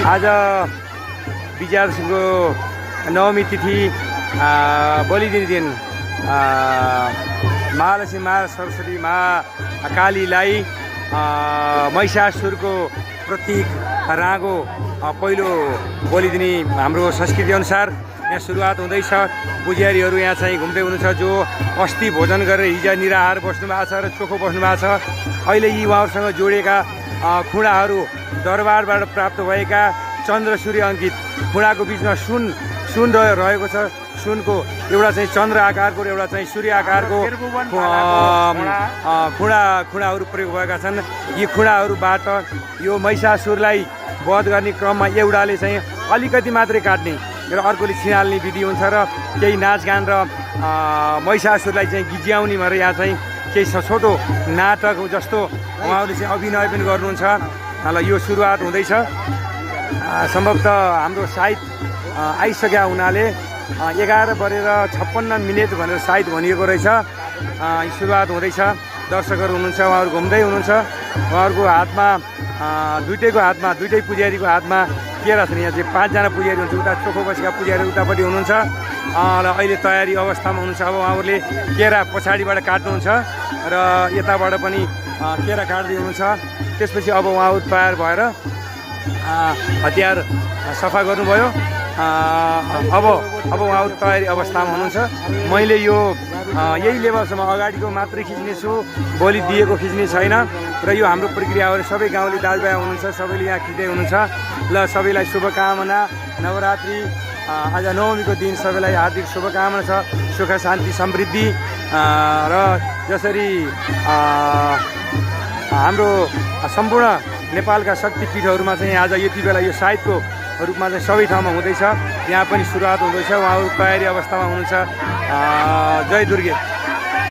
आज विजयादशमीको नवमी तिथि बलिदिने दिन महालक्ष्मी महा सरस्वती महाकालीलाई महिषासुरको प्रतीक रागो पहिलो बलिदिने हाम्रो संस्कृति अनुसार यहाँ सुरुवात हुँदैछ। पुजारीहरू यहाँ चाहिँ घुम्दै हुनुहुन्छ, जो अस्ति भोजन गरेर हिजो निराहार बस्नु भएको छ र चोखो बस्नु भएको छ। अहिले यी उहाँहरूसँग जोडिएका खुँडाहरू दरबारबाट प्राप्त भएका चन्द्र सूर्य अङ्कित खुँडाको बिचमा सुन रहेको छ। सुनको एउटा चाहिँ चन्द्र आकारको र एउटा चाहिँ सूर्य आकारको खुँडाहरू प्रयोग भएका छन्। यी खुँडाहरूबाट यो महिषासुरलाई वध गर्ने क्रममा एउटाले चाहिँ अलिकति मात्रै काट्ने र अर्कोले छिनाल्ने विधि हुन्छ र केही नाचगान र महिषासुरलाई चाहिँ गिज्याउने भनेर यहाँ चाहिँ केही छोटो नाटक जस्तो उहाँहरूले चाहिँ अभिनय पनि गर्नुहुन्छ। ल यो सुरुवात हुँदैछ। सम्भवतः हाम्रो सायद आइसकेका हुनाले 11:56 भनेर सायद भनिएको रहेछ। सुरुवात हुँदैछ। दर्शकहरू हुनुहुन्छ, उहाँहरू घुम्दै हुनुहुन्छ। उहाँहरूको हातमा दुइटै पुजारीको हातमा केरा छन्। यहाँ चाहिँ 5 जना पुजारी हुनुहुन्छ। उता चोखो बसेका पुजारी उतापट्टि हुनुहुन्छ र अहिले तयारी अवस्थामा हुनुहुन्छ। अब उहाँहरूले केरा पछाडिबाट काट्नुहुन्छ र यताबाट पनि केरा काट्दै हुनुहुन्छ। त्यसपछि अब उहाँहरू तयार भएर हतियार सफा गर्नुभयो। अब उहाँहरू तयारी अवस्थामा हुनुहुन्छ। मैले यो यही लेभलसम्म अगाडिको मात्रै खिच्नेछु, बलि दिएको खिच्ने छैन। र यो हाम्रो प्रक्रियाहरू सबै गाउँले दाजुभाइ हुनुहुन्छ, सबैले यहाँ खिच्दै हुनुहुन्छ। ल सबैलाई शुभकामना। नवरात्रि आज नवमीको दिन सबैलाई हार्दिक शुभकामना छ। सुख शान्ति समृद्धि र जसरी हाम्रो सम्पूर्ण नेपालका शक्तिपीठहरूमा चाहिँ आज यति बेला यो साइतको रूपमा चाहिँ सबै ठाउँमा हुँदैछ। यहाँ पनि सुरुवात हुँदैछ। उहाँहरू तयारी अवस्थामा हुनुहुन्छ। जय दुर्गे।